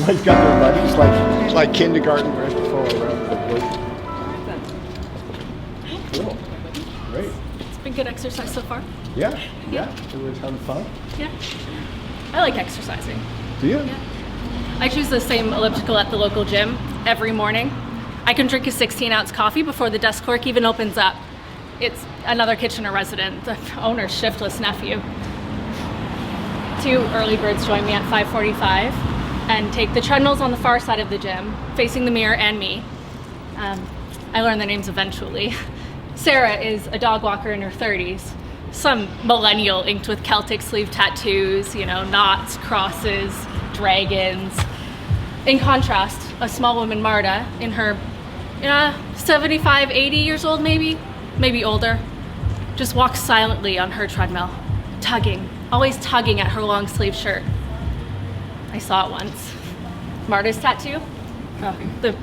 like got their buddies, like kindergarten right before around the boat. Cool. Great. It's been good exercise so far. Yeah. It was having fun. Yeah. I like exercising. Do you? Yeah. I choose the same elliptical at the local gym every morning. I can drink a 16-ounce coffee before the desk clerk even opens up. It's another Kitchener resident, the owner's shiftless nephew. 2 early birds join me at 5:45 and take the treadmills on the far side of the gym, facing the mirror and me. I learn their names eventually. Sarah is a dog walker in her 30s, some millennial inked with Celtic sleeve tattoos, knots, crosses, dragons. In contrast, a small woman, Marta, in her 75, 80 years old maybe older, just walks silently on her treadmill, always tugging at her long sleeve shirt. I saw it once. Marta's tattoo, it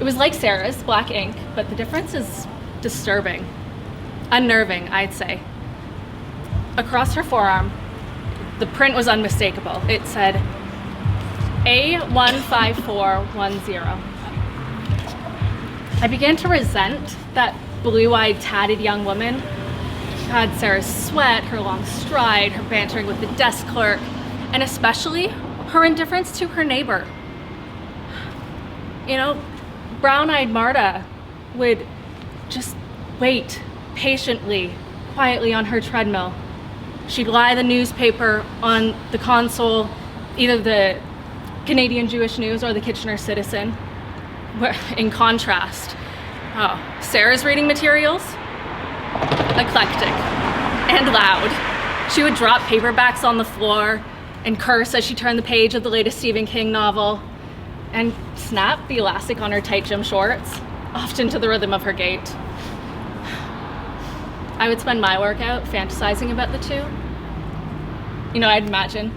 was like Sarah's, black ink, but the difference is disturbing, unnerving, I'd say. Across her forearm, the print was unmistakable. It said A15410. I began to resent that blue-eyed, tatted young woman. She had Sarah's sweat, her long stride, her bantering with the desk clerk, and especially her indifference to her neighbor. Brown-eyed Marta would just wait patiently, quietly on her treadmill. She'd lie the newspaper on the console, either the Canadian Jewish News or the Kitchener Citizen. In contrast, Sarah's reading materials, eclectic and loud. She would drop paperbacks on the floor and curse as she turned the page of the latest Stephen King novel and snap the elastic on her tight gym shorts, often to the rhythm of her gait. I would spend my workout fantasizing about the two. I'd imagine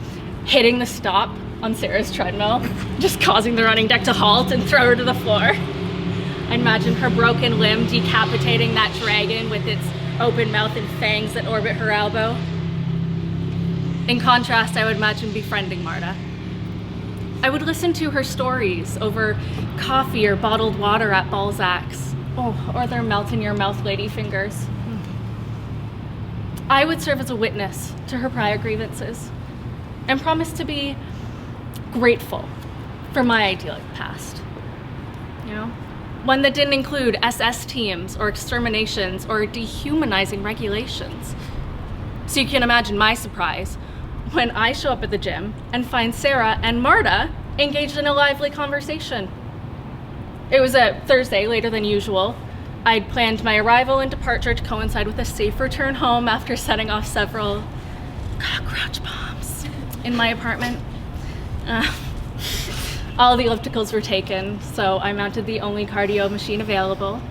hitting the stop on Sarah's treadmill, just causing the running deck to halt and throw her to the floor. I'd imagine her broken limb decapitating that dragon with its open mouth and fangs that orbit her elbow. In contrast, I would imagine befriending Marta. I would listen to her stories over coffee or bottled water at Balzac's, or their melt-in-your-mouth ladyfingers. I would serve as a witness to her prior grievances and promise to be grateful for my idyllic past. One that didn't include SS teams or exterminations or dehumanizing regulations. So you can imagine my surprise when I show up at the gym and find Sarah and Marta engaged in a lively conversation. It was a Thursday, later than usual. I'd planned my arrival and departure to coincide with a safe return home after setting off several cockroach bombs in my apartment. All the ellipticals were taken, so I mounted the only cardio machine available,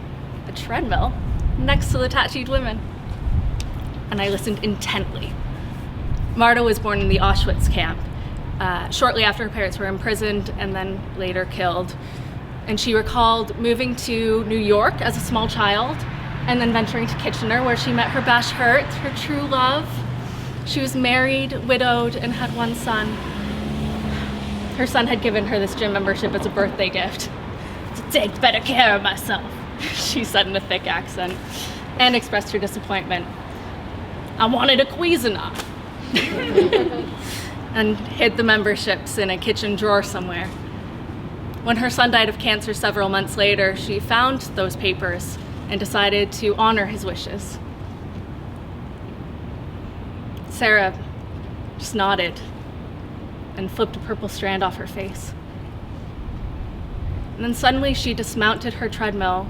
a treadmill, next to the tattooed women. And I listened intently. Marta was born in the Auschwitz camp, shortly after her parents were imprisoned and then later killed. And she recalled moving to New York as a small child and then venturing to Kitchener, where she met her Bash Hurt, her true love. She was married, widowed, and had one son. Her son had given her this gym membership as a birthday gift. "To take better care of myself," she said in a thick accent, and expressed her disappointment. "I wanted a Cuisinart," and hid the memberships in a kitchen drawer somewhere. When her son died of cancer several months later, she found those papers and decided to honor his wishes. Sarah just nodded and flipped a purple strand off her face. And then suddenly she dismounted her treadmill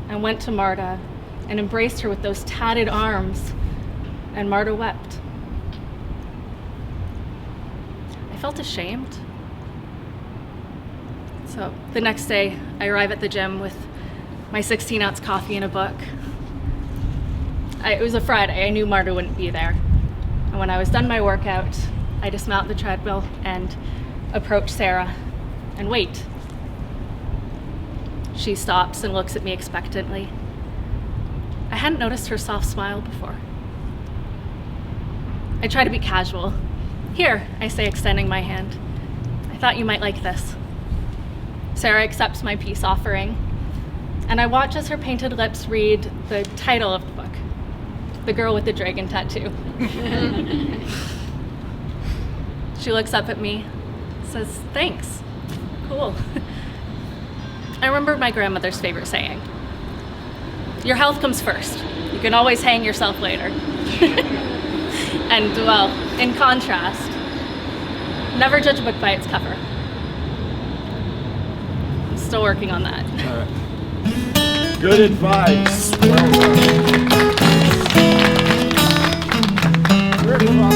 and went to Marta and embraced her with those tatted arms, and Marta wept. I felt ashamed. So the next day, I arrive at the gym with my 16-ounce coffee and a book. It was a Friday. I knew Marta wouldn't be there. And when I was done my workout, I dismount the treadmill and approach Sarah and wait. She stops and looks at me expectantly. I hadn't noticed her soft smile before. I try to be casual. "Here," I say, extending my hand. "I thought you might like this." Sarah accepts my peace offering, and I watch as her painted lips read the title of the book, The Girl with the Dragon Tattoo. She looks up at me, says, "Thanks, cool." I remembered my grandmother's favorite saying, "Your health comes first. You can always hang yourself later." And well, in contrast, never judge a book by its cover. I'm still working on that. All right. Good advice. Well done. Good advice.